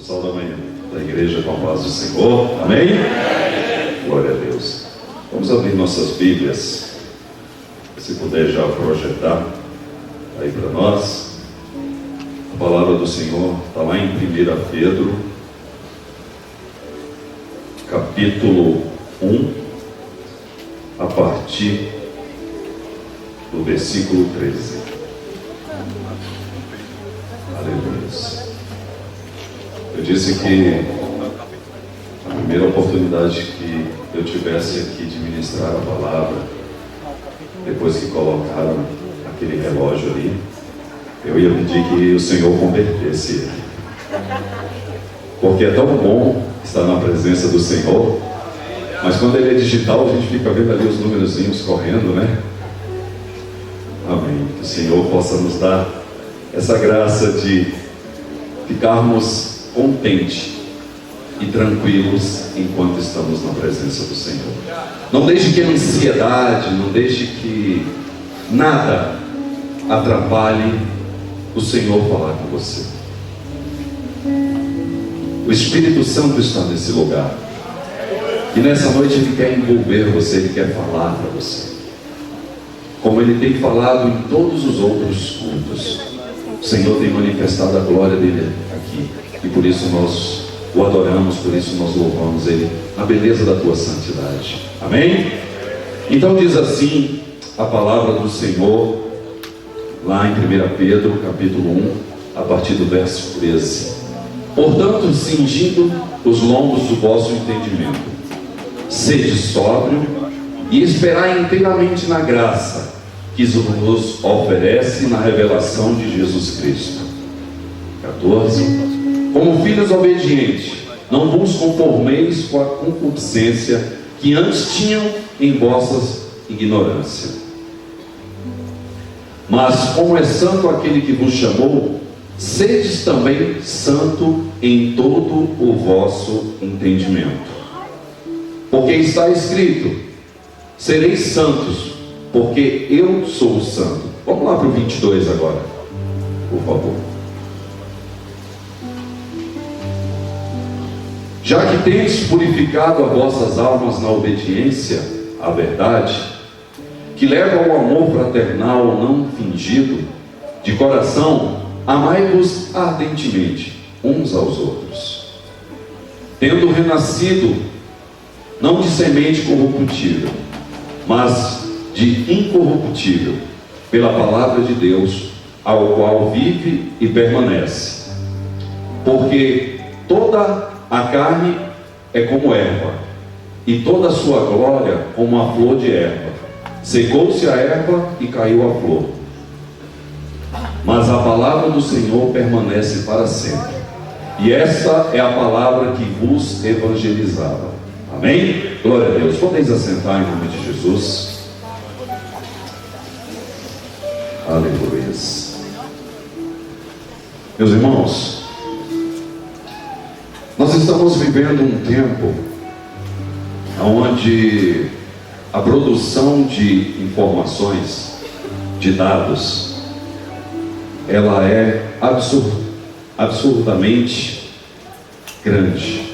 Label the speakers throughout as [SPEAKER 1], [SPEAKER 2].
[SPEAKER 1] Sol da manhã da igreja com a paz do Senhor. Amém? Glória a Deus. Vamos abrir nossas Bíblias. Se puder já projetar aí para nós. A palavra do Senhor está lá em 1 Pedro, capítulo 1, a partir do versículo 13. Aleluia. Eu disse que a primeira oportunidade que eu tivesse aqui de ministrar a palavra, depois que colocaram aquele relógio ali, eu ia pedir que o Senhor convertesse ele. Porque é tão bom estar na presença do Senhor, mas quando ele é digital, a gente fica vendo ali os númerozinhos correndo, né? Amém. Que o Senhor possa nos dar essa graça de ficarmos contentes e tranquilos enquanto estamos na presença do Senhor. Não deixe que a ansiedade, não deixe que nada atrapalhe o Senhor falar com você. O Espírito Santo está nesse lugar. E nessa noite Ele quer envolver você, Ele quer falar para você. Como Ele tem falado em todos os outros cultos. O Senhor tem manifestado a glória dEle aqui. E por isso nós o adoramos, por isso nós louvamos Ele, a beleza da Tua santidade. Amém? Então diz assim a palavra do Senhor, lá em 1 Pedro, capítulo 1, a partir do verso 13. Portanto, cingindo os lombos do vosso entendimento, sede sóbrio e esperai inteiramente na graça que nos oferece na revelação de Jesus Cristo. 14. Como filhos obedientes, não vos conformeis com a concupiscência que antes tinham em vossas ignorância. Mas como é santo aquele que vos chamou, sedes também santo em todo o vosso entendimento. Porque está escrito: sereis santos, porque eu sou santo. Vamos lá para o 22 agora, por favor. Já que tendes purificado as vossas almas na obediência à verdade, que leva ao amor fraternal não fingido, de coração, amai-vos ardentemente uns aos outros, tendo renascido, não de semente corruptível, mas de incorruptível, pela palavra de Deus, ao qual vive e permanece. Porque toda a carne é como erva, e toda a sua glória como a flor de erva. Secou-se a erva e caiu a flor, mas a palavra do Senhor permanece para sempre. E esta é a palavra que vos evangelizava. Amém? Glória a Deus. Podeis assentar em nome de Jesus. Aleluia. Meus irmãos, nós estamos vivendo um tempo onde a produção de informações, de dados, ela é absurdamente grande.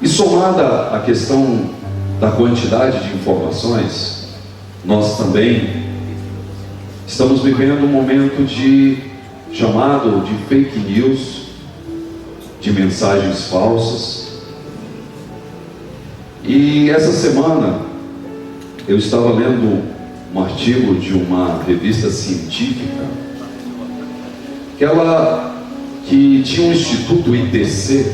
[SPEAKER 1] E somada à questão da quantidade de informações, nós também estamos vivendo um momento de chamado de fake news, de mensagens falsas. E essa semana eu estava lendo um artigo de uma revista científica que tinha um instituto ITC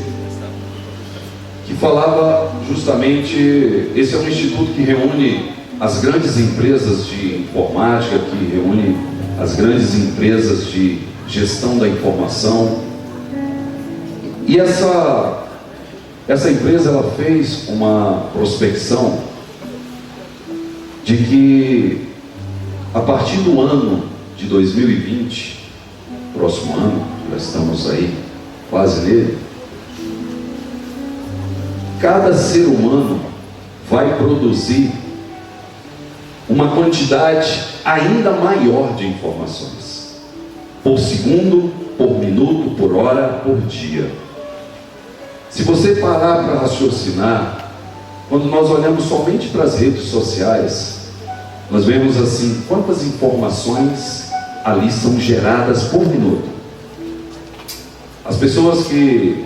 [SPEAKER 1] que falava justamente, esse é um instituto que reúne as grandes empresas de informática, que reúne as grandes empresas de gestão da informação. E essa empresa, ela fez uma prospecção de que a partir do ano de 2020, próximo ano, já estamos aí quase nele, cada ser humano vai produzir uma quantidade ainda maior de informações por segundo, por minuto, por hora, por dia. Se você parar para raciocinar, quando nós olhamos somente para as redes sociais, nós vemos assim, quantas informações ali são geradas por minuto. As pessoas que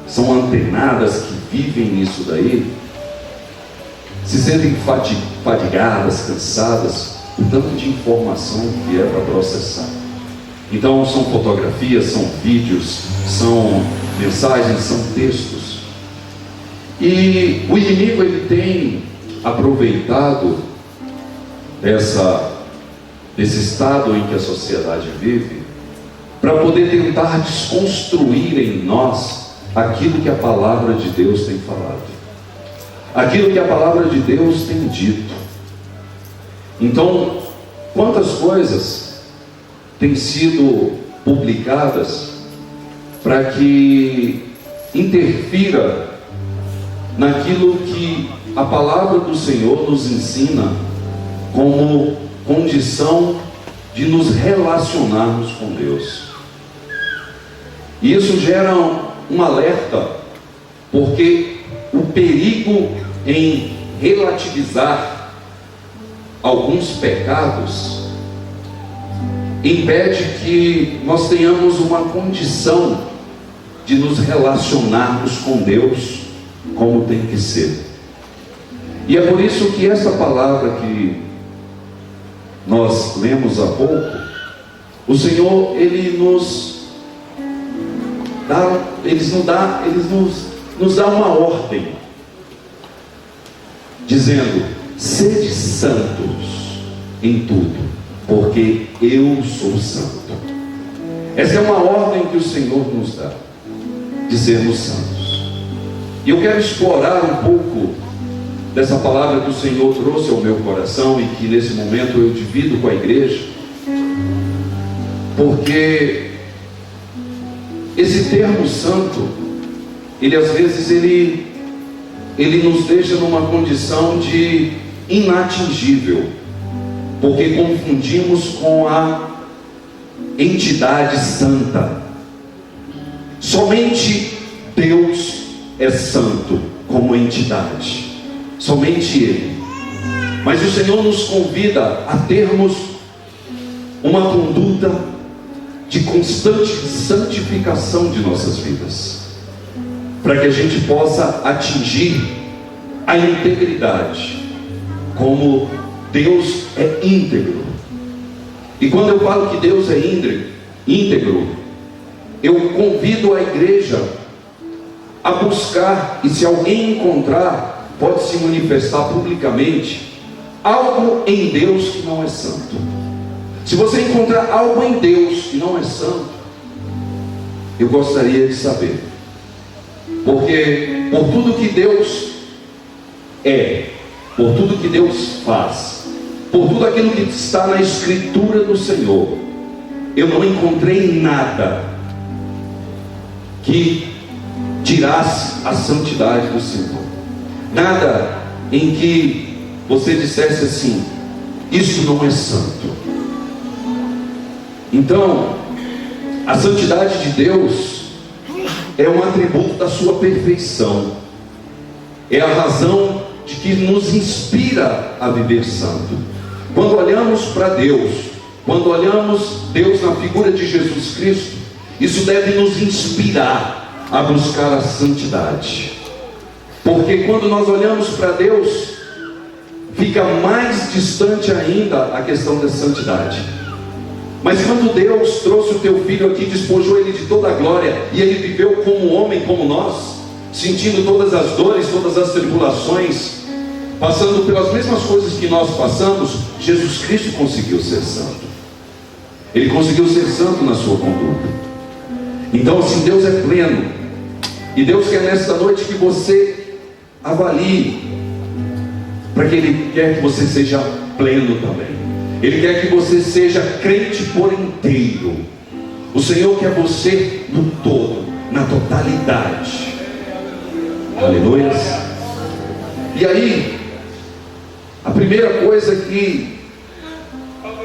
[SPEAKER 1] são antenadas, que vivem nisso daí, se sentem fadigadas, cansadas, o tanto de informação que é para processar. Então são fotografias, são vídeos, são mensagens, são textos. E o inimigo, ele tem aproveitado desse estado em que a sociedade vive, para poder tentar desconstruir em nós aquilo que a palavra de Deus tem falado, aquilo que a palavra de Deus tem dito. Então, quantas coisas têm sido publicadas para que interfira naquilo que a palavra do Senhor nos ensina como condição de nos relacionarmos com Deus. E isso gera um alerta, porque o perigo em relativizar alguns pecados impede que nós tenhamos uma condição de nos relacionarmos com Deus como tem que ser. E é por isso que essa palavra que nós lemos há pouco, o Senhor, Ele nos dá uma ordem, dizendo: sede santos em tudo, porque eu sou santo. Essa é uma ordem que o Senhor nos dá, de sermos santos. E eu quero explorar um pouco dessa palavra que o Senhor trouxe ao meu coração e que nesse momento eu divido com a igreja, porque esse termo santo, ele às vezes ele nos deixa numa condição de inatingível, porque confundimos com a entidade santa. Somente Deus é santo como entidade, somente Ele. Mas o Senhor nos convida a termos uma conduta de constante santificação de nossas vidas, para que a gente possa atingir a integridade, como Deus é íntegro. E quando eu falo que Deus é íntegro, eu convido a igreja a buscar, e se alguém encontrar, pode se manifestar publicamente, algo em Deus que não é santo. Se você encontrar algo em Deus que não é santo, eu gostaria de saber, porque por tudo que Deus é, por tudo que Deus faz, por tudo aquilo que está na Escritura do Senhor, eu não encontrei nada que tirasse a santidade do Senhor, nada em que você dissesse assim: isso não é santo. Então, a santidade de Deus é um atributo da sua perfeição, é a razão de que nos inspira a viver santo. Quando olhamos para Deus, quando olhamos Deus na figura de Jesus Cristo, isso deve nos inspirar a buscar a santidade, porque quando nós olhamos para Deus, fica mais distante ainda a questão da santidade. Mas quando Deus trouxe o teu filho aqui, despojou ele de toda a glória, e ele viveu como homem, como nós, sentindo todas as dores, todas as tribulações, passando pelas mesmas coisas que nós passamos, Jesus Cristo conseguiu ser santo. Ele conseguiu ser santo na sua conduta. Então assim, Deus é pleno, e Deus quer nesta noite que você avalie, para que Ele quer que você seja pleno também. Ele quer que você seja crente por inteiro. O Senhor quer você no todo, na totalidade. Aleluia. E aí, a primeira coisa que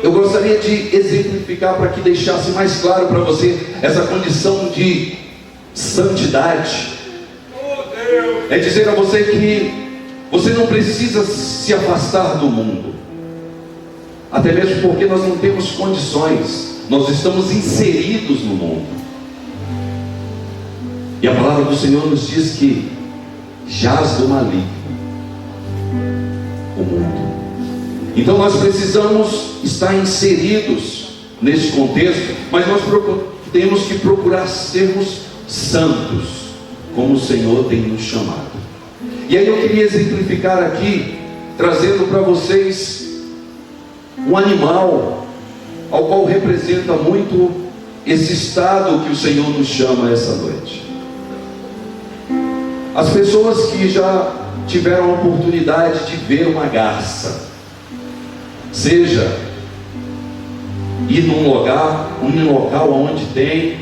[SPEAKER 1] eu gostaria de exemplificar para que deixasse mais claro para você essa condição de santidade. É dizer a você que você não precisa se afastar do mundo, até mesmo porque nós não temos condições, nós estamos inseridos no mundo. E a palavra do Senhor nos diz que jaz do maligno o mundo. Então nós precisamos estar inseridos nesse contexto, mas nós temos que procurar sermos santos, como o Senhor tem nos chamado. E aí eu queria exemplificar aqui, trazendo para vocês um animal, ao qual representa muito esse estado que o Senhor nos chama essa noite. As pessoas que já tiveram a oportunidade de ver uma garça, seja ir num local onde tem,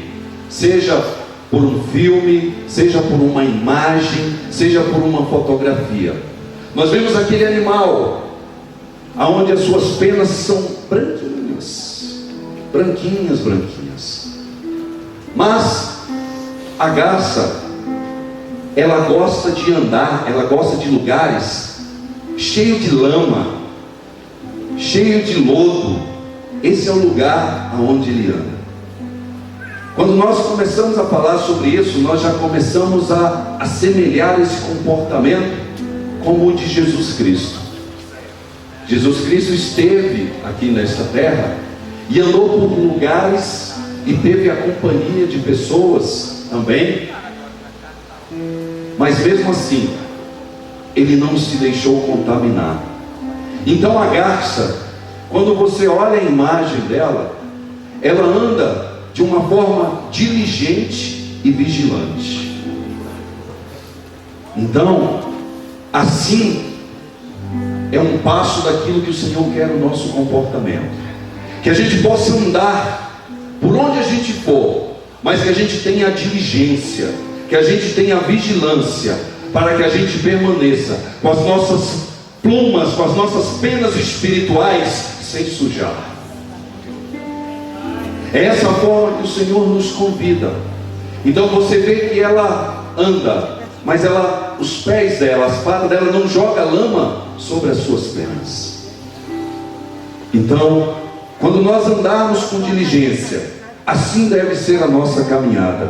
[SPEAKER 1] seja por um filme, seja por uma imagem, seja por uma fotografia, nós vemos aquele animal aonde as suas penas são branquinhas, mas a garça, ela gosta de andar, ela gosta de lugares cheio de lama, cheio de lodo. Esse é o lugar aonde ele anda. Quando nós começamos a falar sobre isso, nós já começamos a assemelhar esse comportamento como o de Jesus Cristo. Jesus Cristo esteve aqui nesta terra e andou por lugares e teve a companhia de pessoas também, mas mesmo assim ele não se deixou contaminar. Então a garça, quando você olha a imagem dela, ela anda de uma forma diligente e vigilante. Então, assim é um passo daquilo que o Senhor quer no nosso comportamento, que a gente possa andar por onde a gente for, mas que a gente tenha a diligência, que a gente tenha a vigilância, para que a gente permaneça com as nossas plumas, com as nossas penas espirituais sem sujar. É essa forma que o Senhor nos convida. Então você vê que ela anda, mas os pés dela, as patas dela não joga lama sobre as suas penas. Então, quando nós andarmos com diligência, assim deve ser a nossa caminhada.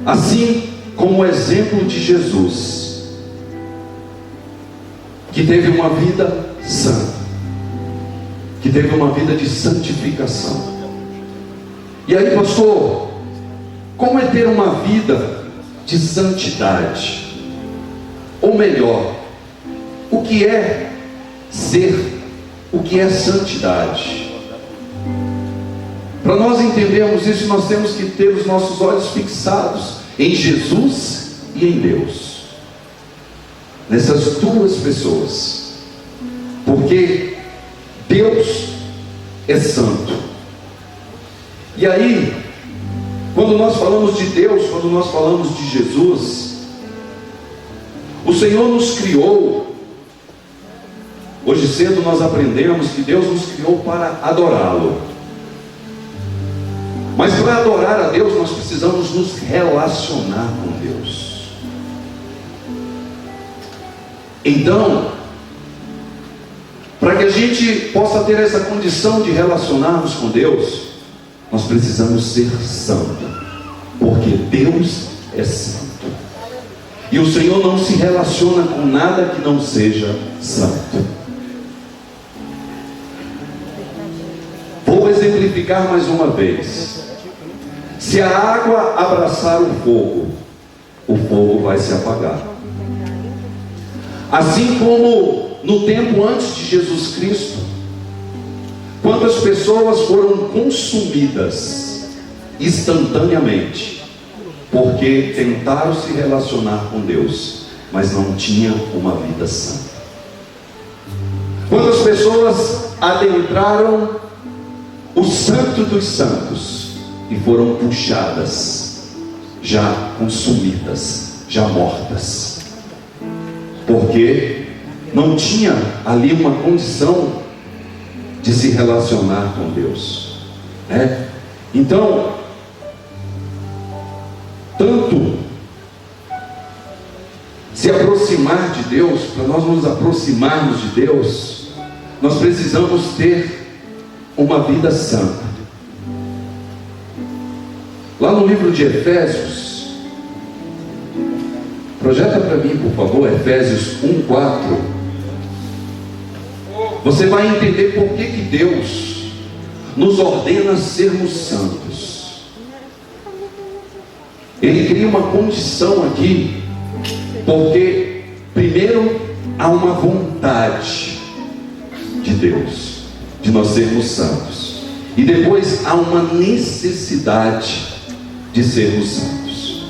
[SPEAKER 1] Assim como o exemplo de Jesus, que teve uma vida santa, que teve uma vida de santificação. E aí, pastor, como é ter uma vida de santidade? Ou melhor, o que é ser, o que é santidade? Para nós entendermos isso, nós temos que ter os nossos olhos fixados em Jesus e em Deus, nessas duas pessoas, porque Deus é santo. E aí, quando nós falamos de Deus, quando nós falamos de Jesus, o Senhor nos criou. Hoje cedo nós aprendemos que Deus nos criou para adorá-lo. Mas para adorar a Deus, nós precisamos nos relacionar com Deus. Então, para que a gente possa ter essa condição de relacionarmos com Deus, nós precisamos ser santos, porque Deus é santo. E o Senhor não se relaciona com nada que não seja santo. Vou exemplificar mais uma vez. Se a água abraçar o fogo vai se apagar. Assim como no tempo antes de Jesus Cristo, quantas pessoas foram consumidas instantaneamente, porque tentaram se relacionar com Deus, mas não tinham uma vida santa. Quantas pessoas adentraram o santo dos santos e foram puxadas, já consumidas, já mortas, porque não tinha ali uma condição de se relacionar com Deus, né? Então, tanto se aproximar de Deus, para nós nos aproximarmos de Deus, nós precisamos ter uma vida santa. Lá no livro de Efésios, projeta para mim, por favor, Efésios 1:4. Você vai entender por que Deus nos ordena sermos santos. Ele cria uma condição aqui, porque primeiro há uma vontade de Deus de nós sermos santos, e depois há uma necessidade de sermos santos.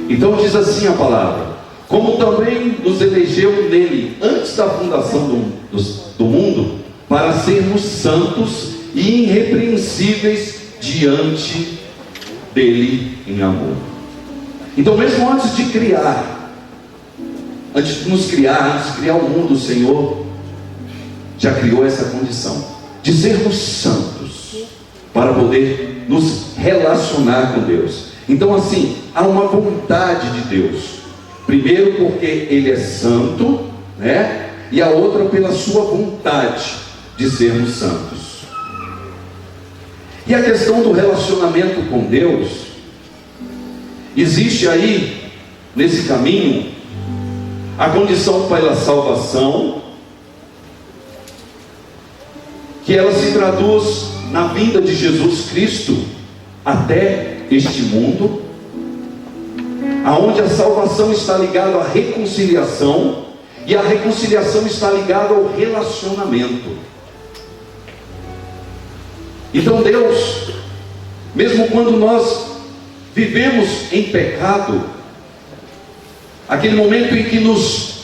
[SPEAKER 1] Então diz assim a palavra: como também nos elegeu nele antes da fundação do mundo, para sermos santos e irrepreensíveis diante dele em amor. Então, mesmo antes de nos criar, antes de criar o mundo, o Senhor já criou essa condição de sermos santos, para poder nos relacionar com Deus. Então, assim, há uma vontade de Deus, primeiro porque Ele é santo, né? E a outra pela sua vontade de sermos santos. E a questão do relacionamento com Deus, existe aí, nesse caminho, a condição pela salvação, que ela se traduz na vinda de Jesus Cristo até este mundo, aonde a salvação está ligada à reconciliação, e a reconciliação está ligada ao relacionamento. Então Deus, mesmo quando nós vivemos em pecado, aquele momento em que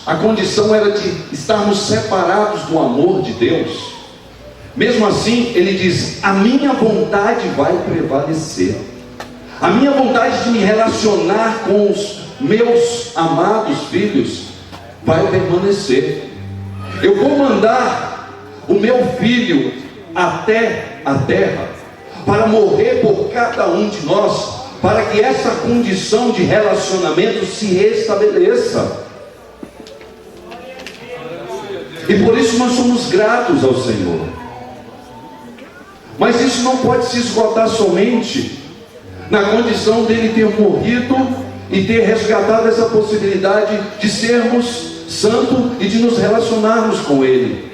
[SPEAKER 1] a condição era de estarmos separados do amor de Deus, mesmo assim Ele diz: a minha vontade vai prevalecer, a minha vontade de me relacionar com os meus amados filhos vai permanecer. Eu vou mandar o meu filho até a terra para morrer por cada um de nós, para que essa condição de relacionamento se restabeleça. E por isso nós somos gratos ao Senhor. Mas isso não pode se esgotar somente na condição dele ter morrido e ter resgatado essa possibilidade de sermos santos e de nos relacionarmos com Ele.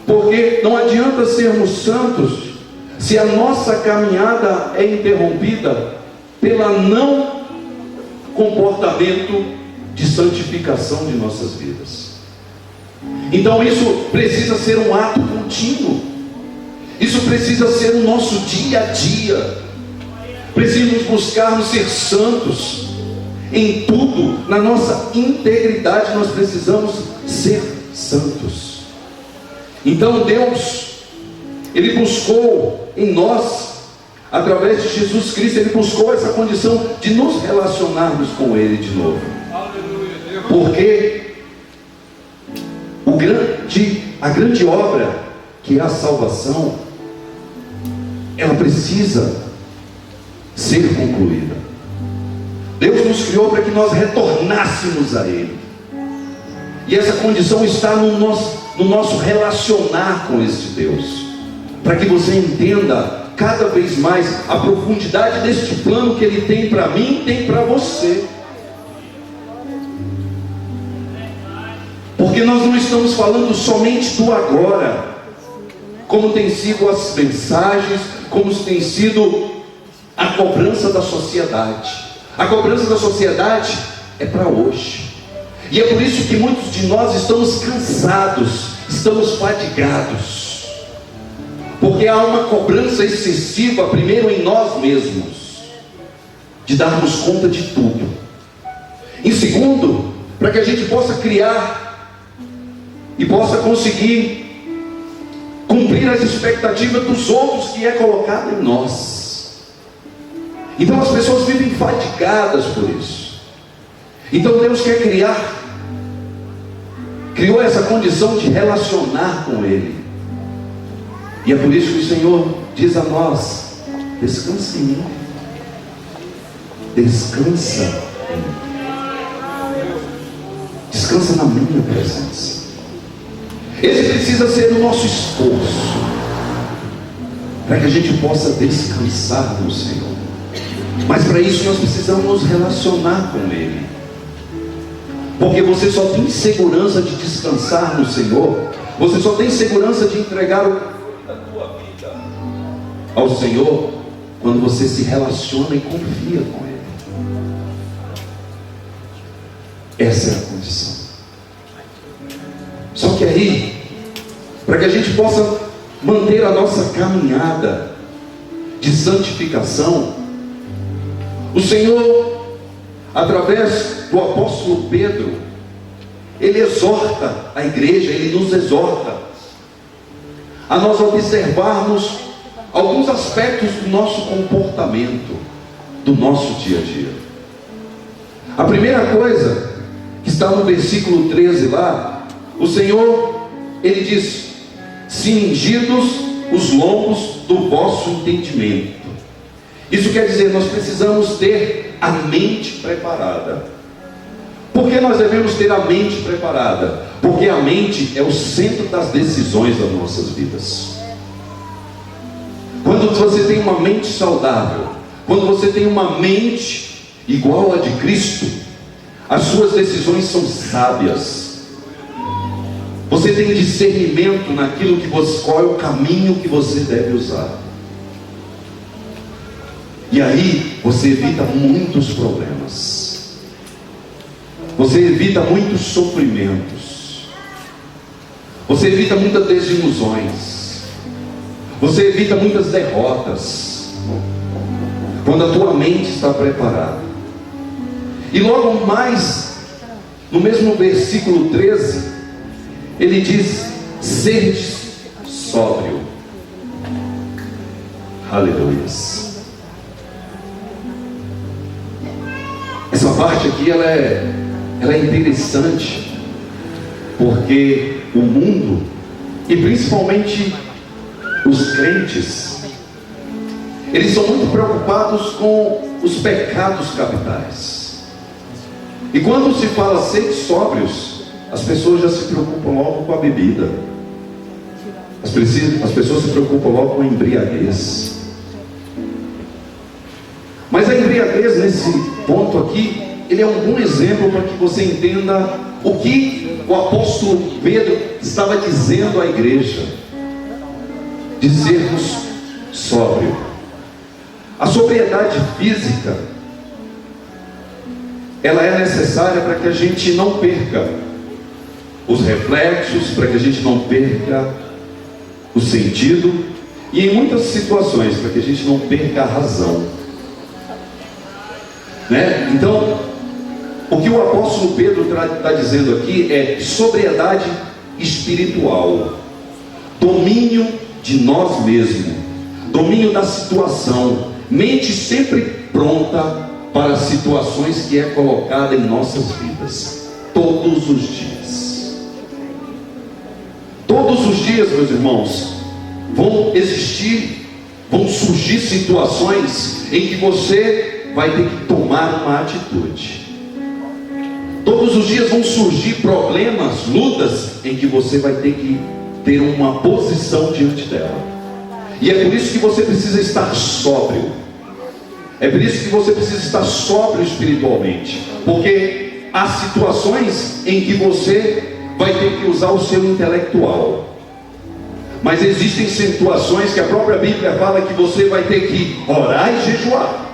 [SPEAKER 1] Porque não adianta sermos santos se a nossa caminhada é interrompida pelo não comportamento de santificação de nossas vidas. Então isso precisa ser um ato contínuo, isso precisa ser o nosso dia a dia. Precisamos buscarmos ser santos em tudo, na nossa integridade nós precisamos ser santos. Então Deus, Ele buscou em nós, através de Jesus Cristo, Ele buscou essa condição de nos relacionarmos com Ele de novo. Porque a grande obra, que é a salvação, ela precisa ser concluída. Deus nos criou para que nós retornássemos a Ele, e essa condição está no nosso relacionar com este Deus, para que você entenda cada vez mais a profundidade deste plano que Ele tem para mim e tem para você. Porque nós não estamos falando somente do agora, como tem sido as mensagens, como tem sido a cobrança da sociedade. A cobrança da sociedade é para hoje, e é por isso que muitos de nós estamos cansados, estamos fadigados, porque há uma cobrança excessiva, primeiro em nós mesmos, de darmos conta de tudo, em segundo, para que a gente possa criar e possa conseguir cumprir as expectativas dos outros que é colocado em nós. Então as pessoas vivem fadigadas por isso. Então Deus quer criou essa condição de relacionar com Ele. E é por isso que o Senhor diz a nós: descanse em mim. Descansa em mim. Descansa na minha presença. Esse precisa ser o nosso esforço, para que a gente possa descansar no Senhor. Mas para isso nós precisamos nos relacionar com Ele. Porque você só tem segurança de descansar no Senhor, você só tem segurança de entregar o controle da tua vida ao Senhor quando você se relaciona e confia com Ele. Essa é a condição. Só que aí, para que a gente possa manter a nossa caminhada de santificação, o Senhor, através do apóstolo Pedro, ele exorta a igreja, ele nos exorta a nós observarmos alguns aspectos do nosso comportamento, do nosso dia a dia. A primeira coisa que está no versículo 13 lá, o Senhor, ele diz: cingidos os lombos do vosso entendimento. Isso quer dizer, nós precisamos ter a mente preparada. Por que nós devemos ter a mente preparada? Porque a mente é o centro das decisões das nossas vidas. Quando você tem uma mente saudável, quando você tem uma mente igual à de Cristo, as suas decisões são sábias. Você tem discernimento naquilo que você, qual é o caminho que você deve usar. E aí você evita muitos problemas. Você evita muitos sofrimentos. Você evita muitas desilusões. Você evita muitas derrotas, quando a tua mente está preparada. E logo mais, no mesmo versículo 13, ele diz: sede sóbrio. Aleluia. Essa parte aqui ela é interessante, porque o mundo, e principalmente os crentes, eles são muito preocupados com os pecados capitais. E quando se fala sede sóbrios, as pessoas já se preocupam logo com a bebida. As pessoas se preocupam logo com a embriaguez. Mas a embriaguez, nesse ponto aqui, ele é um bom exemplo para que você entenda o que o apóstolo Pedro estava dizendo à igreja, de sermos sóbrios. A sobriedade física, ela é necessária para que a gente não perca os reflexos, para que a gente não perca o sentido, e em muitas situações, para que a gente não perca a razão, né? Então, o que o apóstolo Pedro está dizendo aqui é sobriedade espiritual, domínio de nós mesmos, domínio da situação, mente sempre pronta para as situações que é colocada em nossas vidas, todos os dias. Todos os dias, meus irmãos, vão surgir situações em que você vai ter que tomar uma atitude. Todos os dias vão surgir problemas, lutas, em que você vai ter que ter uma posição diante dela. E é por isso que você precisa estar sóbrio. É por isso que você precisa estar sóbrio espiritualmente. Porque há situações em que você vai ter que usar o seu intelectual. Mas existem situações que a própria Bíblia fala que você vai ter que orar e jejuar,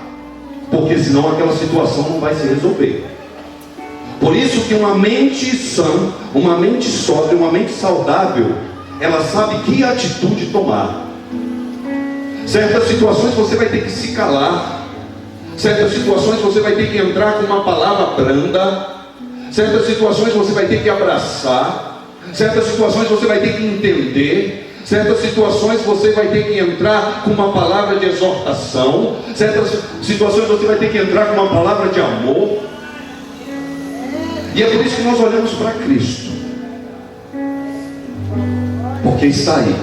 [SPEAKER 1] porque senão aquela situação não vai se resolver. Por isso que uma mente sã, uma mente sóbria, uma mente saudável, ela sabe que atitude tomar. Certas situações você vai ter que se calar. Certas situações você vai ter que entrar com uma palavra branda. Certas situações você vai ter que abraçar. Certas situações você vai ter que entender. Certas situações você vai ter que entrar com uma palavra de exortação. Certas situações você vai ter que entrar com uma palavra de amor. E é por isso que nós olhamos para Cristo, porque está aí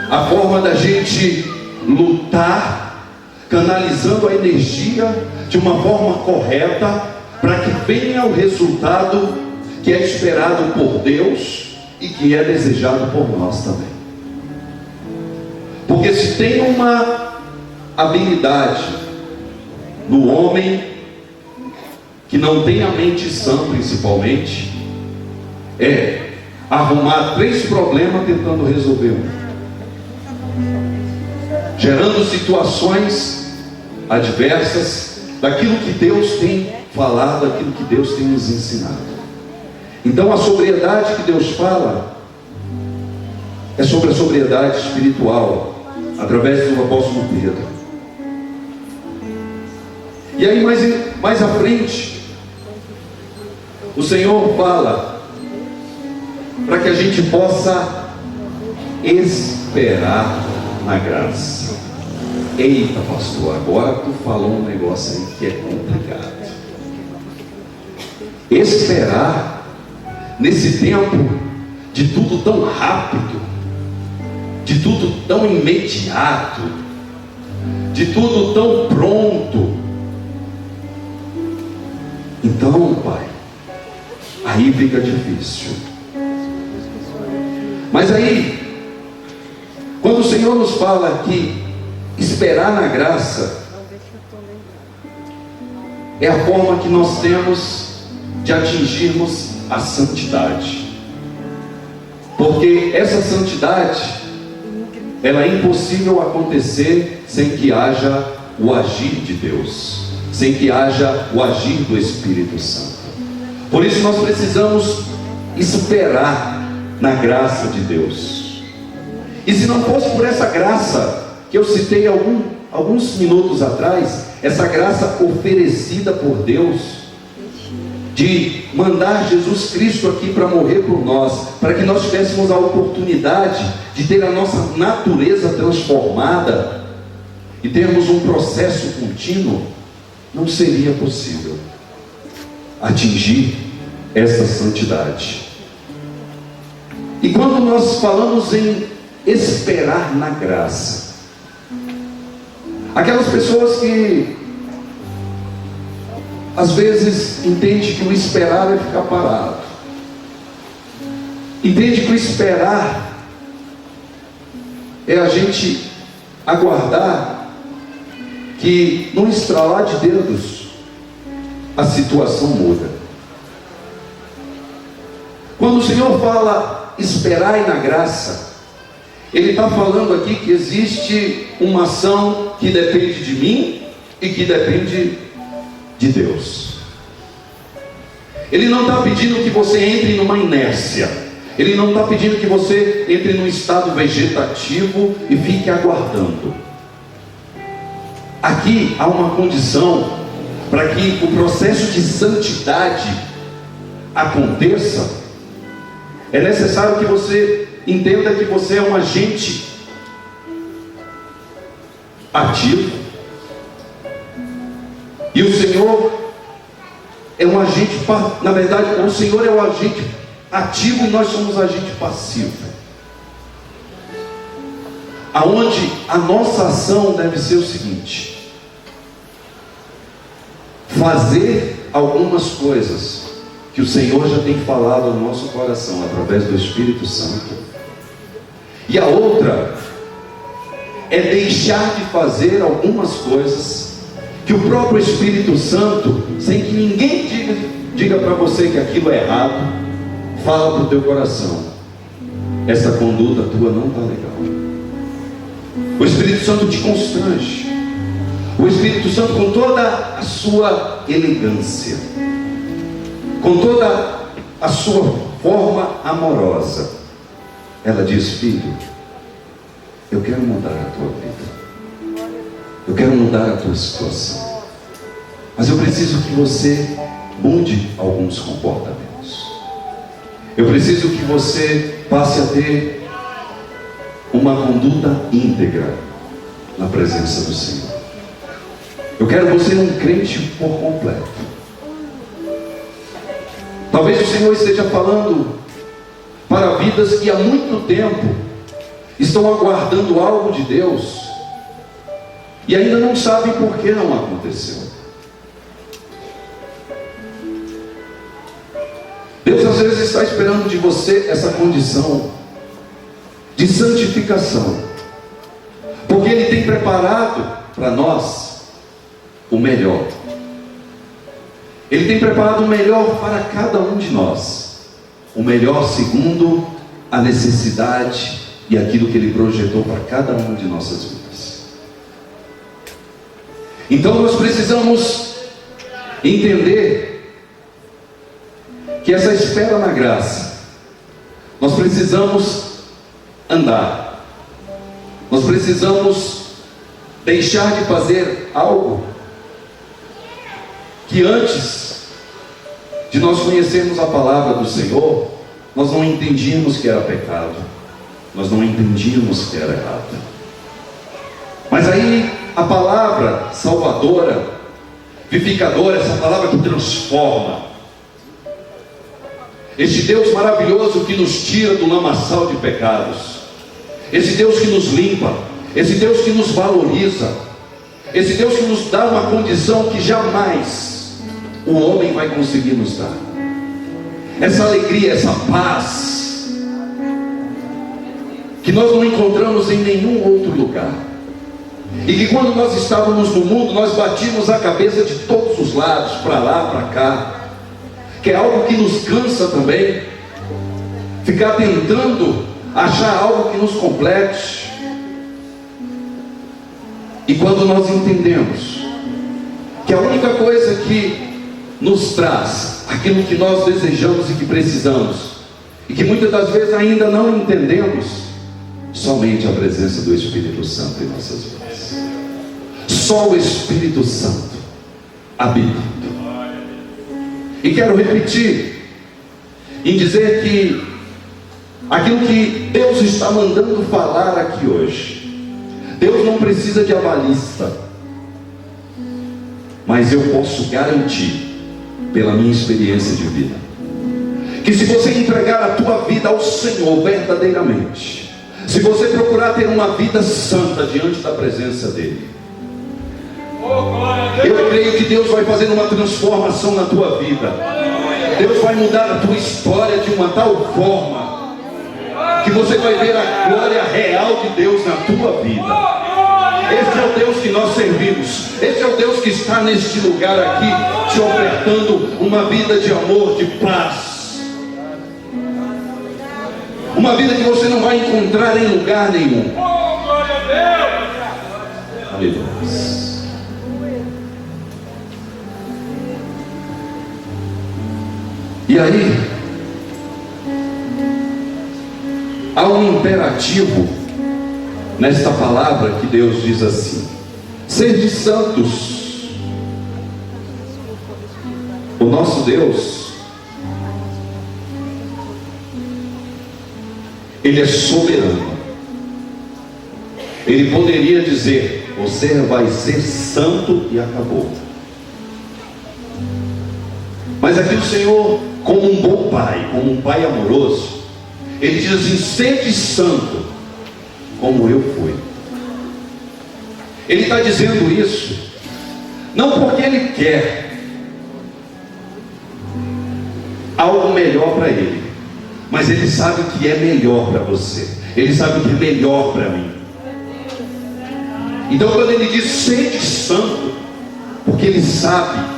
[SPEAKER 1] a forma da gente lutar, canalizando a energia de uma forma correta, para que venha o resultado que é esperado por Deus e que é desejado por nós também. Porque se tem uma habilidade no homem que não tem a mente sã, principalmente, é arrumar 3 problemas tentando resolver um, gerando situações adversas daquilo que Deus tem falado, daquilo que Deus tem nos ensinado. Então a sobriedade que Deus fala é sobre a sobriedade espiritual, através do apóstolo Pedro. E aí mais à frente, o Senhor fala para que a gente possa esperar na graça. Eita, pastor, agora tu falou um negócio aí que é complicado. Esperar nesse tempo de tudo tão rápido, de tudo tão imediato, de tudo tão pronto. Então, Pai, aí fica difícil. Mas aí, quando o Senhor nos fala que esperar na graça é a forma que nós temos de atingirmos a santidade, porque essa santidade ela é impossível acontecer sem que haja o agir de Deus, sem que haja o agir do Espírito Santo. Por isso nós precisamos esperar na graça de Deus. E se não fosse por essa graça que eu citei alguns minutos atrás, essa graça oferecida por Deus, de mandar Jesus Cristo aqui para morrer por nós, para que nós tivéssemos a oportunidade de ter a nossa natureza transformada e termos um processo contínuo, não seria possível atingir essa santidade. E quando nós falamos em esperar na graça, aquelas pessoas que às vezes entendem que o esperar é ficar parado, entende que o esperar é a gente aguardar que num estralar de dedos a situação muda. Quando o Senhor fala esperai na graça, Ele está falando aqui que existe uma ação que depende de mim e que depende de Deus. Ele não está pedindo que você entre numa inércia, Ele não está pedindo que você entre num estado vegetativo e fique aguardando. Aqui há uma condição para que o processo de santidade aconteça. É necessário que você entenda que você é um agente ativo, e o Senhor é um agente, na verdade, o Senhor é o agente ativo e nós somos agente passivo. Aonde a nossa ação deve ser o seguinte: fazer algumas coisas que o Senhor já tem falado ao nosso coração através do Espírito Santo, e a outra é deixar de fazer algumas coisas que o próprio Espírito Santo, sem que ninguém diga para você que aquilo é errado, fala para o teu coração: essa conduta tua não está legal. O Espírito Santo te constrange. O Espírito Santo, com toda a sua elegância, com toda a sua forma amorosa, ela diz: filho, eu quero mudar a tua vida, eu quero mudar a tua situação, mas eu preciso que você mude alguns comportamentos. Eu preciso que você passe a ter uma conduta íntegra na presença do Senhor. Eu quero você um crente por completo. Talvez o Senhor esteja falando para vidas que há muito tempo estão aguardando algo de Deus e ainda não sabem por que não aconteceu. Deus às vezes está esperando de você essa condição de santificação, porque Ele tem preparado para nós o melhor. Ele tem preparado o melhor para cada um de nós, o melhor segundo a necessidade e aquilo que Ele projetou para cada uma de nossas vidas. Então nós precisamos entender que essa espera na graça, nós precisamos andar, nós precisamos deixar de fazer algo que antes de nós conhecermos a palavra do Senhor, nós não entendíamos que era pecado, nós não entendíamos que era errado. Mas aí a palavra salvadora, vivificadora, essa palavra que transforma, esse Deus maravilhoso que nos tira do lamaçal de pecados, esse Deus que nos limpa, esse Deus que nos valoriza, esse Deus que nos dá uma condição que jamais o homem vai conseguir nos dar, essa alegria, essa paz que nós não encontramos em nenhum outro lugar, e que quando nós estávamos no mundo, nós batíamos a cabeça de todos os lados, para lá, para cá, que é algo que nos cansa também, ficar tentando achar algo que nos complete. E quando nós entendemos que a única coisa que nos traz aquilo que nós desejamos e que precisamos, e que muitas das vezes ainda não entendemos, somente a presença do Espírito Santo em nossas vidas. Só o Espírito Santo habita. E quero repetir em dizer que aquilo que Deus está mandando falar aqui hoje, Deus não precisa de avalista, mas eu posso garantir, pela minha experiência de vida, que se você entregar a tua vida ao Senhor verdadeiramente, se você procurar ter uma vida santa diante da presença dEle, eu creio que Deus vai fazer uma transformação na tua vida. Deus vai mudar a tua história de uma tal forma que você vai ver a glória real de Deus na tua vida. Esse é o Deus que nós servimos. Esse é o Deus que está neste lugar aqui, te ofertando uma vida de amor, de paz, uma vida que você não vai encontrar em lugar nenhum. Aleluia. E aí há um imperativo nesta palavra que Deus diz assim: sede santos. O nosso Deus, Ele é soberano. Ele poderia dizer: você vai ser santo, e acabou. Mas aqui o Senhor, como um bom pai, como um pai amoroso, Ele diz assim: sede santo, como eu fui. Ele está dizendo isso não porque Ele quer algo melhor para Ele, mas Ele sabe o que é melhor para você, Ele sabe o que é melhor para mim. Então quando Ele diz sede santo, porque Ele sabe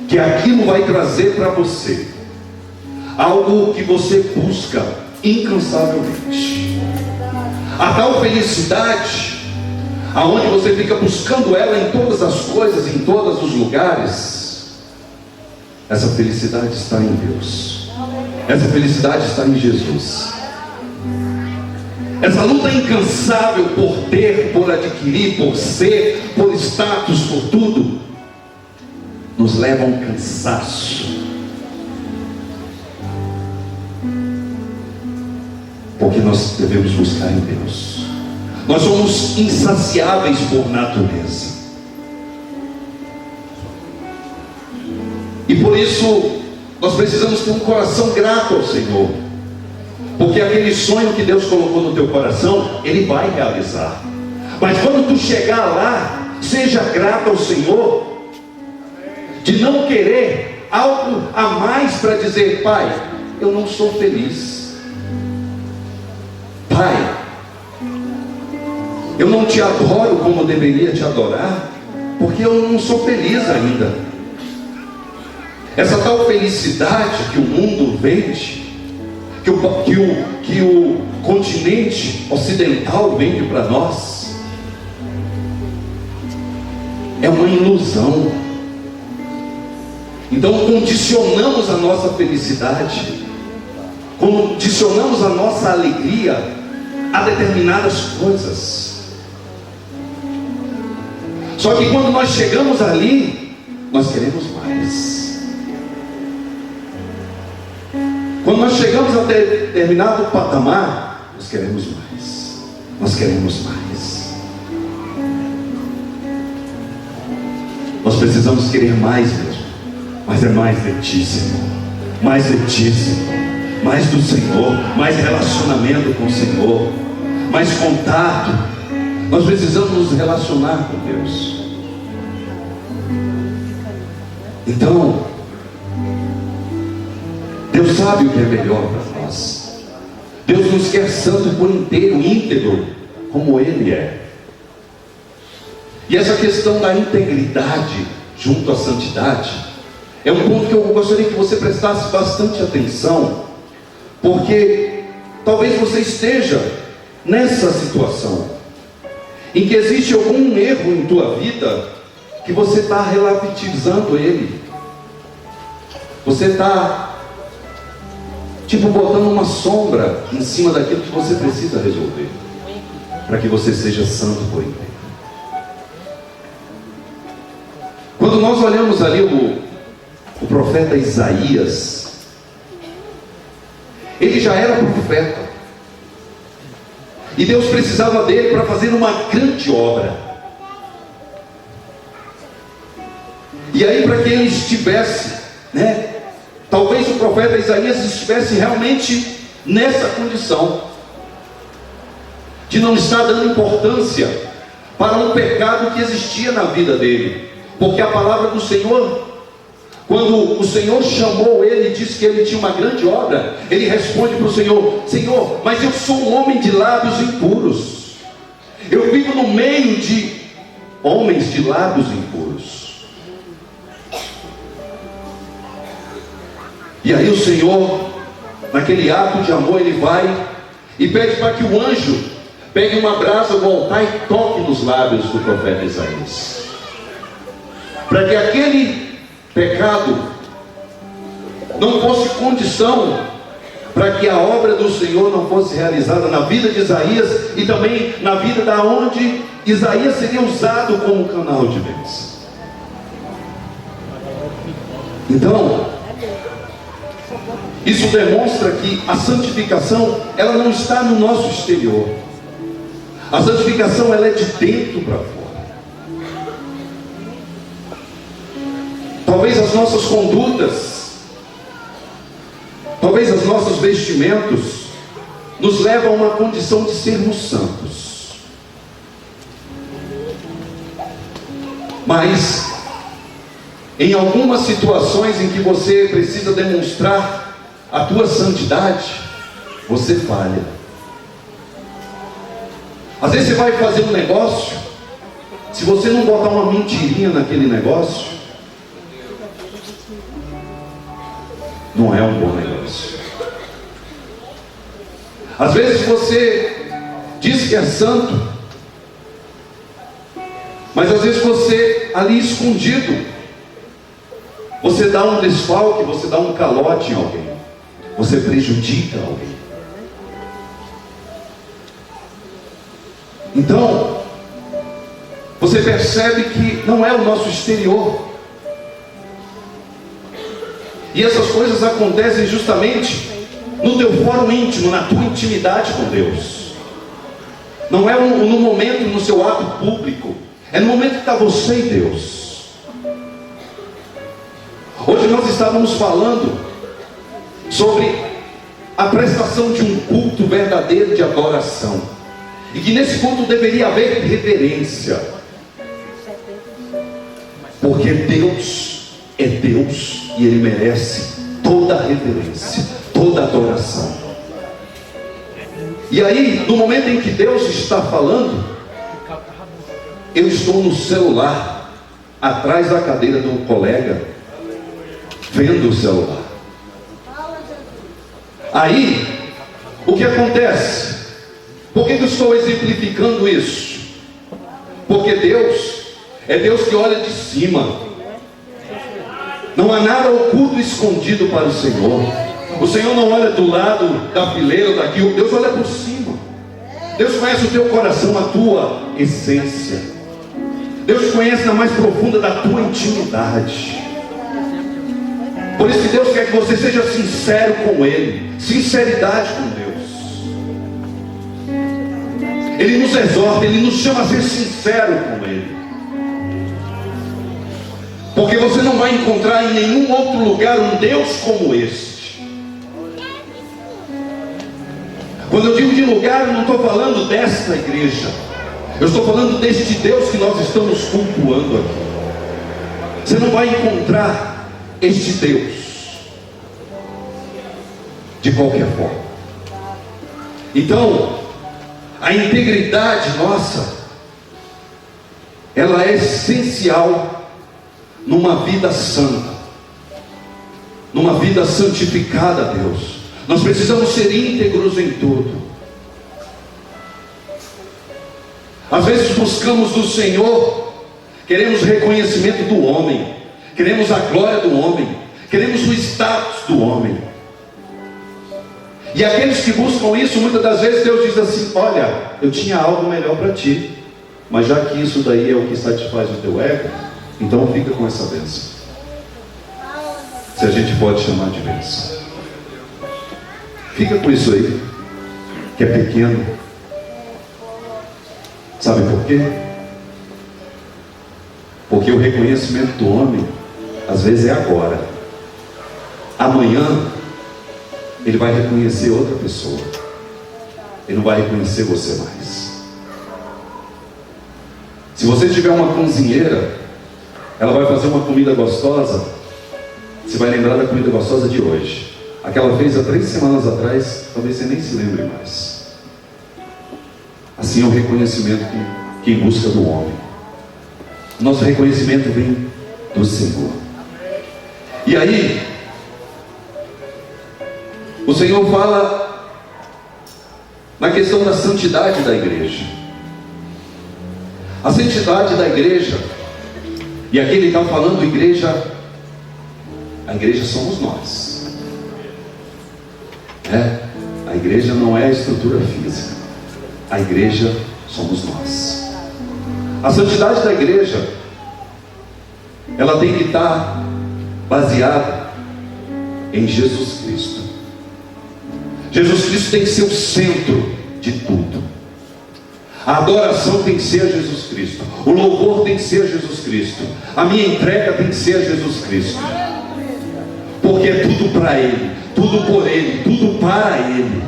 [SPEAKER 1] que aquilo vai trazer para você algo que você busca incansavelmente, a tal felicidade aonde você fica buscando ela em todas as coisas, em todos os lugares. Essa felicidade está em Deus, essa felicidade está em Jesus. Essa luta incansável por ter, por adquirir, por ser, por status, por tudo, nos leva a um cansaço, porque nós devemos buscar em Deus. Nós somos insaciáveis por natureza, e por isso nós precisamos ter um coração grato ao Senhor, Porque aquele sonho que Deus colocou no teu coração, Ele vai realizar. Mas quando tu chegar lá, seja grato ao Senhor, de não querer algo a mais para dizer: Pai, eu não sou feliz. Pai, eu não te adoro como eu deveria te adorar, porque eu não sou feliz ainda. Essa tal felicidade que o mundo vende, que o continente ocidental vende para nós, é uma ilusão. Então condicionamos a nossa felicidade, condicionamos a nossa alegria a determinadas coisas. Só que quando nós chegamos ali, nós queremos mais. Quando nós chegamos a determinado patamar, nós queremos mais. Nós queremos mais. Nós precisamos querer mais mesmo. Mas é mais de Ti, Senhor. Mais de Ti, Senhor. Mais do Senhor. Mais relacionamento com o Senhor. Mais contato. Nós precisamos nos relacionar com Deus. Então, Deus sabe o que é melhor para nós. Deus nos quer santo por inteiro, íntegro, como Ele é. E essa questão da integridade junto à santidade é um ponto que eu gostaria que você prestasse bastante atenção, porque talvez você esteja nessa situação em que existe algum erro em tua vida que você está relativizando ele. Você está botando uma sombra em cima daquilo que você precisa resolver, para que você seja santo por inteiro. Quando nós olhamos ali o profeta Isaías, ele já era profeta, e Deus precisava dele para fazer uma grande obra. E aí, para que ele estivesse, talvez o profeta Isaías estivesse realmente nessa condição de não estar dando importância para um pecado que existia na vida dele, porque a palavra do Senhor, quando o Senhor chamou ele e disse que ele tinha uma grande obra, ele responde para o Senhor: Senhor, mas eu sou um homem de lábios impuros, eu vivo no meio de homens de lábios impuros. E aí o Senhor, naquele ato de amor, ele vai e pede para que o anjo pegue uma brasa do altar e toque nos lábios do profeta Isaías, para que aquele pecado não fosse condição para que a obra do Senhor não fosse realizada na vida de Isaías e também na vida da onde Isaías seria usado como canal de bênção. Então, isso demonstra que a santificação, ela não está no nosso exterior. A santificação, ela é de dentro para fora. Talvez as nossas condutas, talvez os nossos vestimentos nos levam a uma condição de sermos santos. Mas em algumas situações em que você precisa demonstrar a tua santidade, você falha. Às vezes você vai fazer um negócio, se você não botar uma mentirinha naquele negócio, não é um bom negócio. Às vezes você diz que é santo, mas às vezes você ali escondido, você dá um desfalque, você dá um calote em alguém, você prejudica alguém. Então, você percebe que não é o nosso exterior. E essas coisas acontecem justamente no teu fórum íntimo, na tua intimidade com Deus. Não é no momento, no seu ato público. É no momento que está você e Deus. Hoje nós estávamos falando sobre a prestação de um culto verdadeiro de adoração. E que nesse culto deveria haver reverência. Porque Deus é Deus e Ele merece toda a reverência, toda a adoração. E aí, no momento em que Deus está falando, eu estou no celular, atrás da cadeira do colega, vendo o celular. Aí, o que acontece? Por que eu estou exemplificando isso? Porque Deus é Deus que olha de cima. Não há nada oculto e escondido para o Senhor. O Senhor não olha do lado da fileira ou daqui. Deus olha por cima. Deus conhece o teu coração, a tua essência. Deus conhece na mais profunda da tua intimidade. Por isso que Deus quer que você seja sincero com Ele. Sinceridade com Deus. Ele nos exorta, Ele nos chama a ser sincero com Ele. Porque você não vai encontrar em nenhum outro lugar um Deus como este. Quando eu digo de lugar, eu não estou falando desta igreja. Eu estou falando deste Deus que nós estamos cultuando aqui. Você não vai encontrar este Deus de qualquer forma. Então, a integridade nossa, ela é essencial numa vida santa, numa vida santificada a Deus. Nós precisamos ser íntegros em tudo. Às vezes buscamos do Senhor, queremos reconhecimento do homem, queremos a glória do homem, queremos o status do homem. E aqueles que buscam isso, muitas das vezes Deus diz assim: olha, eu tinha algo melhor para ti, mas já que isso daí é o que satisfaz o teu ego, então fica com essa bênção. Se a gente pode chamar de bênção, fica com isso aí, que é pequeno. Sabe por quê? Porque o reconhecimento do homem, às vezes é agora. Amanhã, ele vai reconhecer outra pessoa. Ele não vai reconhecer você mais. Se você tiver uma cozinheira, ela vai fazer uma comida gostosa, você vai lembrar da comida gostosa de hoje. A que ela fez há 3 semanas atrás, talvez você nem se lembre mais. Assim é o reconhecimento que em busca do homem. Nosso reconhecimento vem do Senhor. E aí, o Senhor fala na questão da santidade da igreja. A santidade da igreja, e aqui ele está falando igreja, a igreja somos nós. A igreja não é a estrutura física, a igreja somos nós. A santidade da igreja, ela tem que estar baseada em Jesus Cristo. Jesus Cristo tem que ser o centro de tudo. A adoração tem que ser a Jesus Cristo. O louvor tem que ser a Jesus Cristo. A minha entrega tem que ser a Jesus Cristo. Porque é tudo para Ele, tudo por Ele, tudo para Ele.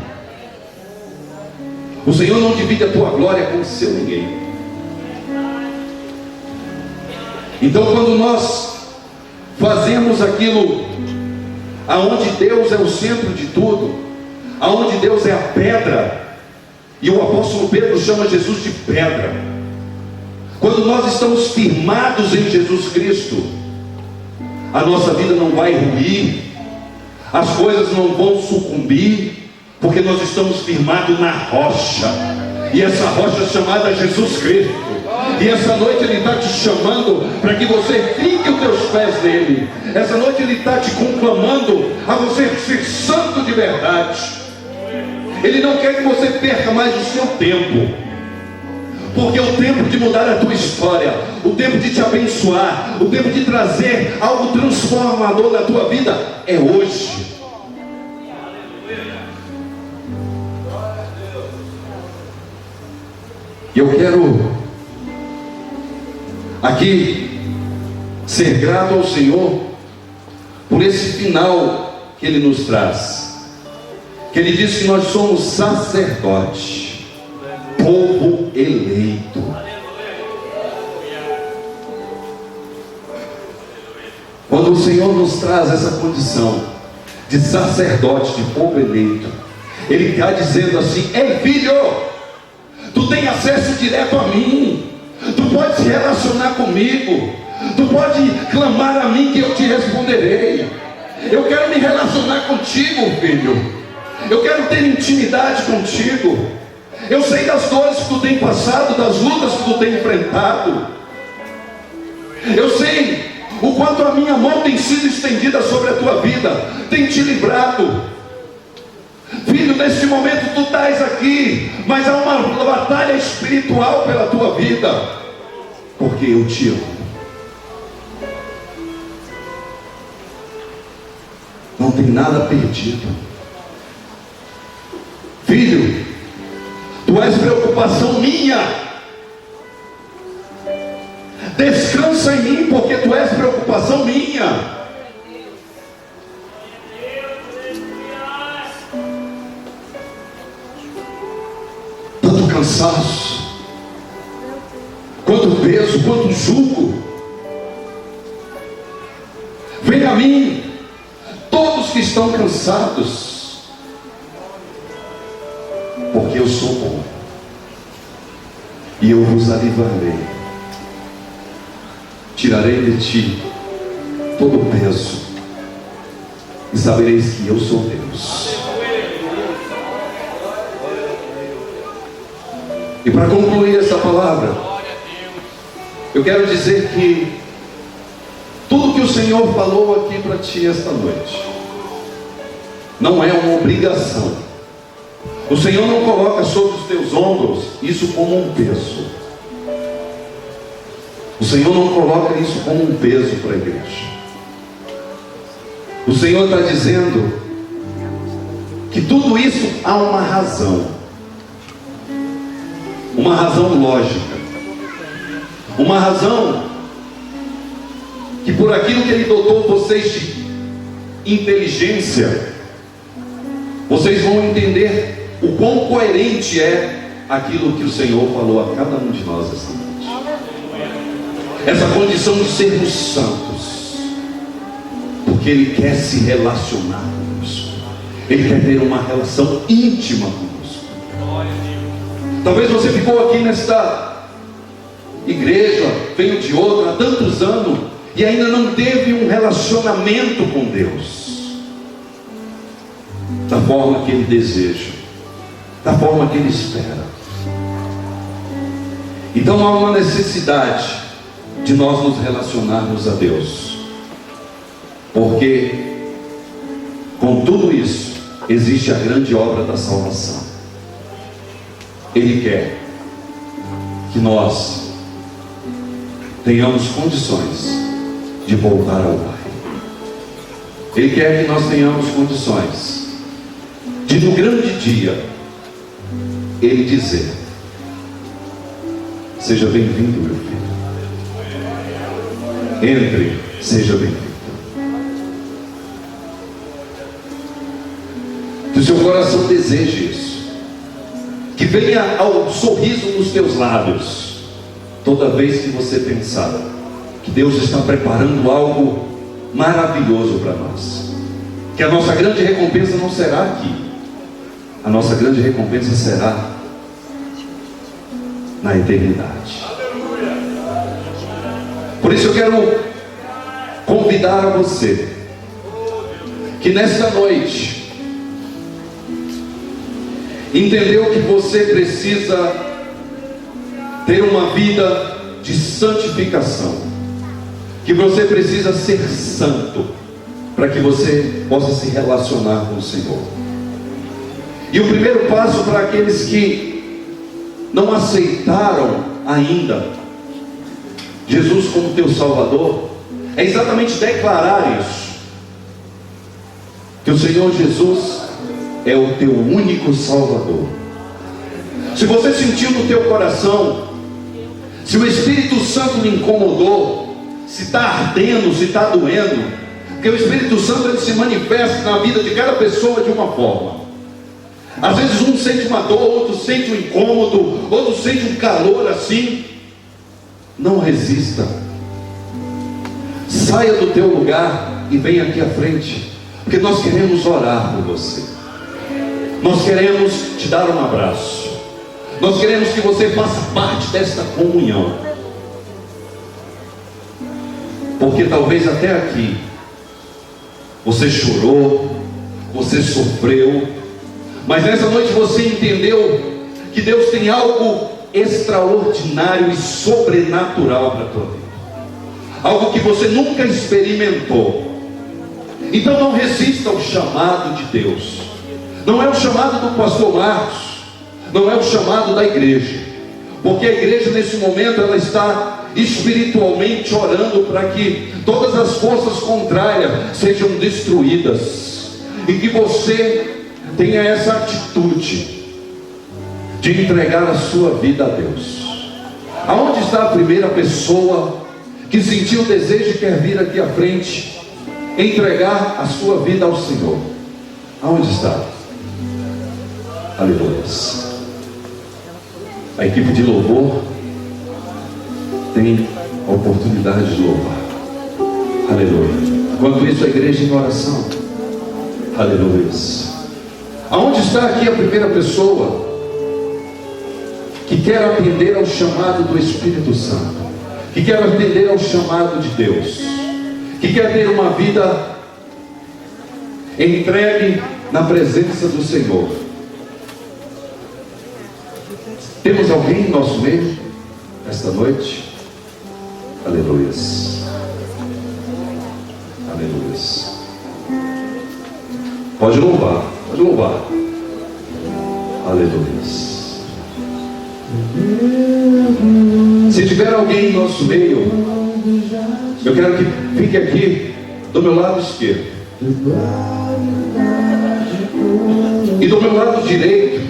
[SPEAKER 1] O Senhor não divide a tua glória com o seu ninguém. Então, quando nós fazemos aquilo aonde Deus é o centro de tudo, aonde Deus é a pedra, e o apóstolo Pedro chama Jesus de pedra. Quando nós estamos firmados em Jesus Cristo, a nossa vida não vai ruir, as coisas não vão sucumbir, porque nós estamos firmados na rocha, e essa rocha é chamada Jesus Cristo. E essa noite Ele está te chamando para que você fique os teus pés nele. Essa noite Ele está te conclamando a você ser santo de verdade. Ele não quer que você perca mais o seu tempo, porque o tempo de mudar a tua história, o tempo de te abençoar, o tempo de trazer algo transformador na tua vida é hoje. E eu quero aqui ser grato ao Senhor por esse final que Ele nos traz. que ele diz que nós somos sacerdote, povo eleito. Quando o Senhor nos traz essa condição de sacerdote, de povo eleito, Ele está dizendo assim: ei filho, tu tem acesso direto a mim, tu pode se relacionar comigo, tu pode clamar a mim que eu te responderei. Eu quero me relacionar contigo, filho. Eu quero ter intimidade contigo. Eu sei das dores que tu tem passado, das lutas que tu tem enfrentado. Eu sei o quanto a minha mão tem sido estendida sobre a tua vida, tem te livrado. Filho, neste momento tu estás aqui, mas há uma batalha espiritual pela tua vida, porque eu te amo. Não tem nada perdido. Filho, tu és preocupação minha. Descansa em mim, porque tu és preocupação minha. Tanto cansaço, quanto peso, quanto jugo. Vem a mim, todos que estão cansados, porque eu sou bom, e eu vos aliviarei. Tirarei de ti todo o peso, e sabereis que eu sou Deus. E para concluir essa palavra, eu quero dizer que tudo que o Senhor falou aqui para ti esta noite não é uma obrigação. O Senhor não coloca sobre os teus ombros isso como um peso. O Senhor não coloca isso como um peso para a igreja. O Senhor está dizendo que tudo isso há uma razão lógica, uma razão que por aquilo que Ele dotou vocês de inteligência, vocês vão entender o quão coerente é aquilo que o Senhor falou a cada um de nós esta noite. Essa condição de sermos santos, porque Ele quer se relacionar conosco, Ele quer ter uma relação íntima conosco. Talvez você ficou aqui nesta igreja, veio de outra há tantos anos e ainda não teve um relacionamento com Deus da forma que Ele deseja, da forma que Ele espera. Então há uma necessidade de nós nos relacionarmos a Deus, porque com tudo isso existe a grande obra da salvação. Ele quer que nós tenhamos condições de voltar ao Pai. Ele quer que nós tenhamos condições de no grande dia Ele dizer: seja bem-vindo, meu filho. Entre, seja bem-vindo. Que o seu coração deseje isso. Que venha ao sorriso nos teus lábios toda vez que você pensar que Deus está preparando algo maravilhoso para nós. Que a nossa grande recompensa não será aqui. A nossa grande recompensa será na eternidade. Por isso eu quero convidar a você que nesta noite entendeu que você precisa ter uma vida de santificação, que você precisa ser santo para que você possa se relacionar com o Senhor. E o primeiro passo para aqueles que não aceitaram ainda Jesus como teu Salvador é exatamente declarar isso, que o Senhor Jesus é o teu único Salvador. Se você sentiu no teu coração, se o Espírito Santo lhe incomodou, se está ardendo, se está doendo, porque o Espírito Santo ele se manifesta na vida de cada pessoa de uma forma. Às vezes um sente uma dor, outro sente um incômodo, outro sente um calor assim. Não resista. Saia do teu lugar e venha aqui à frente, porque nós queremos orar por você. Nós queremos te dar um abraço. Nós queremos que você faça parte desta comunhão. Porque talvez até aqui você chorou, você sofreu, mas nessa noite você entendeu que Deus tem algo extraordinário e sobrenatural para a tua vida, algo que você nunca experimentou. Então não resista ao chamado de Deus. Não é o chamado do pastor Marcos, não é o chamado da igreja, porque a igreja nesse momento ela está espiritualmente orando para que todas as forças contrárias sejam destruídas, e que você tenha essa atitude de entregar a sua vida a Deus. Aonde está a primeira pessoa que sentiu o desejo e quer vir aqui à frente entregar a sua vida ao Senhor? Aonde está? Aleluia. A equipe de louvor tem a oportunidade de louvar. Aleluia. Enquanto isso, a igreja em oração. Aleluia. Aonde está aqui a primeira pessoa que quer atender ao chamado do Espírito Santo, que quer atender ao chamado de Deus, que quer ter uma vida entregue na presença do Senhor? Temos alguém em nosso meio esta noite? Aleluia. Aleluia. Pode louvar, pode louvar. Aleluia. Se tiver alguém em nosso meio, eu quero que fique aqui do meu lado esquerdo e do meu lado direito.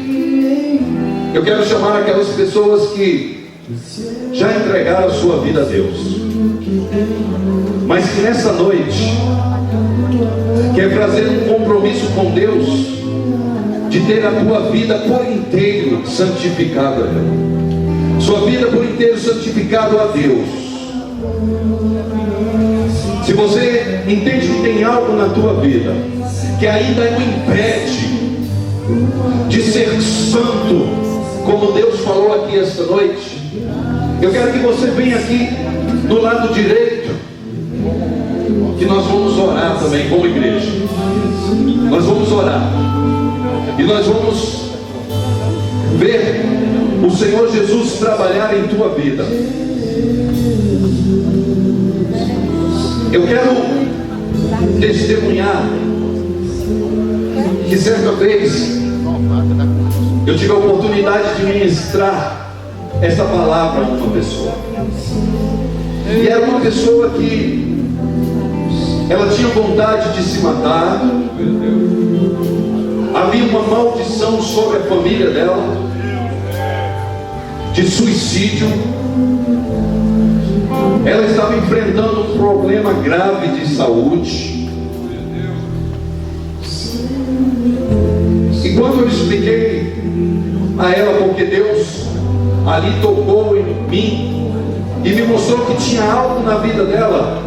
[SPEAKER 1] Eu quero chamar aquelas pessoas que já entregaram a sua vida a Deus, mas que nessa noite quer fazer um compromisso com Deus de ter a tua vida por inteiro santificada, sua vida por inteiro santificada a Deus. Se você entende que tem algo na tua vida que ainda o impede de ser santo, como Deus falou aqui esta noite, eu quero que você venha aqui do lado direito, que nós vamos orar também como igreja. Nós vamos orar e nós vamos ver o Senhor Jesus trabalhar em tua vida. Eu quero testemunhar que certa vez eu tive a oportunidade de ministrar essa palavra a uma pessoa, e era uma pessoa que ela tinha vontade de se matar, havia uma maldição sobre a família dela, de suicídio, ela estava enfrentando um problema grave de saúde. E quando eu expliquei a ela, porque Deus ali tocou em mim e me mostrou que tinha algo na vida dela,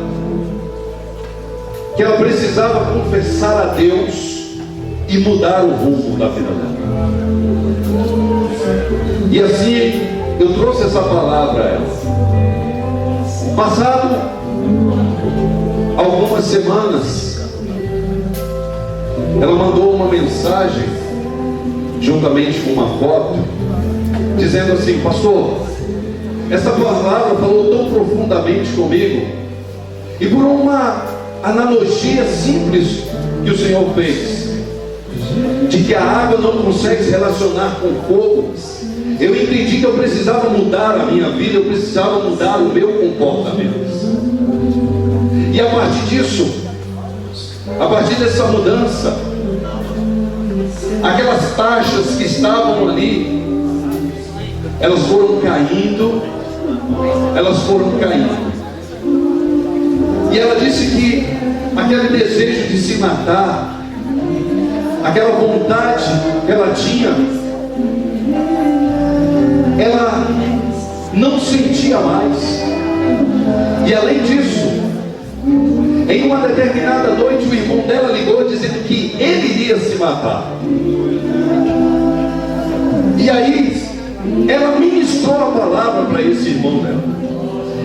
[SPEAKER 1] que ela precisava confessar a Deus e mudar o rumo da vida dela. E assim eu trouxe essa palavra a ela. Passado algumas semanas, ela mandou uma mensagem juntamente com uma foto, dizendo assim: pastor, essa palavra falou tão profundamente comigo, e por uma analogia simples que o Senhor fez, de que a água não consegue se relacionar com o fogo, eu entendi que eu precisava mudar a minha vida, eu precisava mudar o meu comportamento. E a partir disso, a partir dessa mudança, aquelas taxas que estavam ali, elas foram caindo, E ela disse que aquele desejo de se matar aquela vontade que ela tinha, ela não sentia mais. E além disso, em uma determinada noite, o irmão dela ligou dizendo que ele iria se matar. E aí, ela ministrou a palavra para esse irmão dela.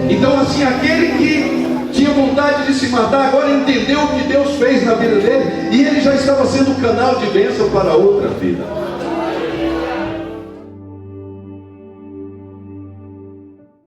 [SPEAKER 1] Então assim, aquele que tinha vontade de se matar, agora entendeu o que Deus fez na vida dele, e ele já estava sendo canal de bênção para outra vida.